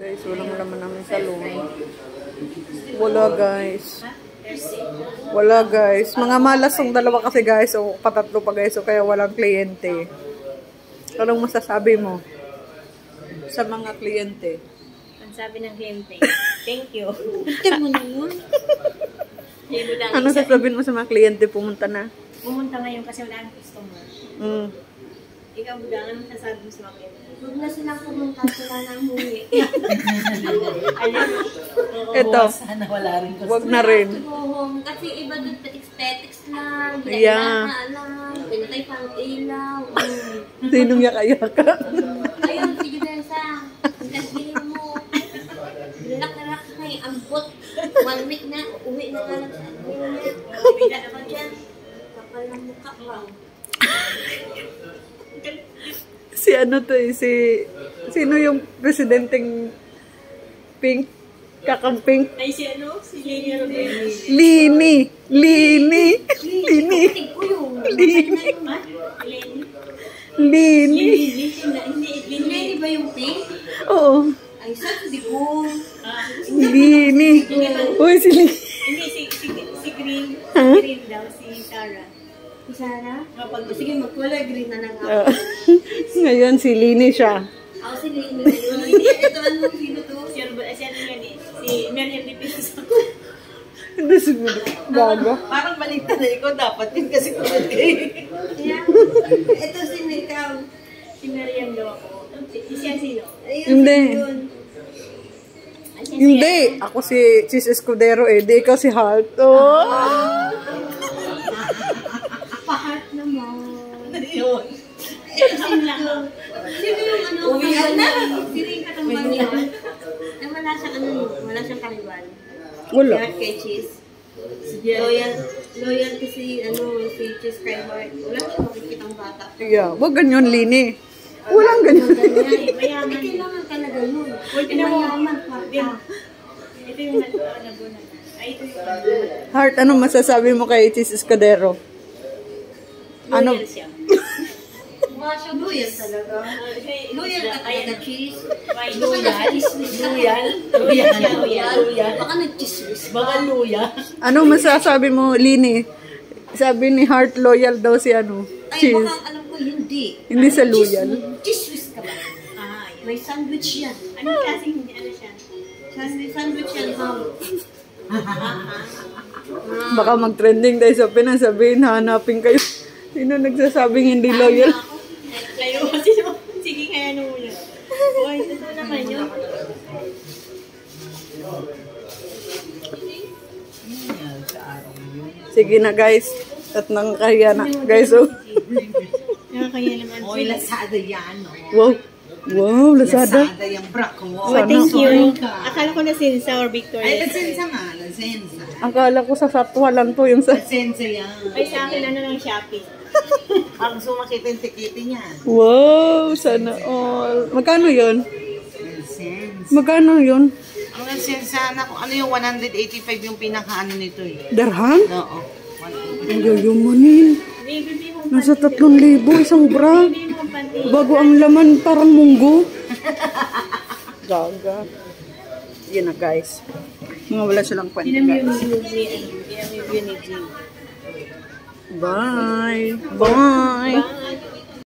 Guys, walang laman namin salon. Wala guys. Wala guys. Mga malas yung dalawa kasi guys. O patatlo pa guys. O kaya walang kliyente. Anong masasabi mo sa mga kliyente? Ang sabi ng kliyente, thank you. Ito mo na yun. Ano sasabihin mo sa mga kliyente? Pumunta na? Pumunta ngayon kasi wala ang customer. Ikaw, Budang, ano sasabi mo sa mga kliyente? Huwag na silang pumunta, sila nang huli. Ito. Sana wala rin customer. Wag na rin. Kasi iba doon, petiks-petiks lang. Yeah. Pinatay pang ilaw. Sinong yaka-yaka? Ayun, sige Desa. Pagkasbilin mo. Rilak-rilak na yung ambot. 1 week na, uwi na ka lang sa atin. Bila naman dyan. Kapal ng mukha ka. Si ano to eh, sino yung presidenteng pink? Kakamping? Ay, si ano? Si Lini Rodriguez. Lini! Lini! Lini! Lini! Lini ba yung pink? Oo. Ay, sabi ko. Lini! Uy, si Lini! Hindi, si Green. Huh? Green daw, si Sarah. Si Sarah? Kapag sige, magkulay green na lang ako. Ngayon, si Lini siya. Ako si Lini. Ito ano, sino to? Si ano yan eh. Si Meriam de Pisa. Hindi siguro. Bago. Parang baliktad na ikaw. Dapat yun kasi kulad kayo. Yeah. Ito si Ikaw. Si Meriam daw ako. Si siya sino? Hindi. Hindi. Ako si Cheese Escudero eh. Di ikaw si Heart. Oh! Pa-heart naman. Ano yun? Sino lang. Sino yung ano? Uwihan na. Sino yung katambal niya? Ay, wala siyang ano, wala siyang karibal. Wala. Heart kay Cheese. Loyal kasi ano, si Cheese kay Heart. Wala siyang makikitang bata. Yeah. Wag ganyan, Lini. Walang ganyan. Mayaman. Kailangan talaga yun. Mayaman pa. Ito yung nabunan. Ay, ito yung Heart, anong masasabi mo kay Cheese Escudero? Ano? loyal siya. Mukha siya loyal talaga. Loyal ka talaga, Cheese. Loyal. Baka nag-chismis. Baka luya. Anong masasabi mo, Lini? Sabi ni Heart, loyal daw si ano? Ay, Cheese. baka alam ko, hindi. Hindi sa loyal. Chismis ka ba? May sandwich yan. Anong klaseng hindi ano siya? Sandwich yan, ham. Baka mag-trending tayo sa Pinas, sabihin, hanapin kayo. Sino nagsasabing hindi loyal? Layo. Sige, kaya nung muna. Uy, ito naman yun. Sige na guys. At nang kaya na. Guys, oh. Nakakaya naman. Oy, Lazada yan. Wow. Wow, Lazada. Lazada yung bra ko. Oh, thank you. Akala ko na Sinsa or Victoria. Ay, Lazenza nga. Lazenza. Akala ko sa Satwa lang to yung sa... Lazenza yan. Ay, sa akin ano ng Shopee. Ang sumakit-tikiti niyan. Wow, sana all. Magkano yun? Lazenza. Magkano yun? Ang Lazenza, ano yung 185 yung pinaka-ano nito eh. Darhan? Oo. Ang yayamanin. Bibili mo Nasa 3,000 isang bra. Bago ang laman, parang munggo. Gaga. Yun na guys. Mga wala silang kwento guys. Bye. Bye.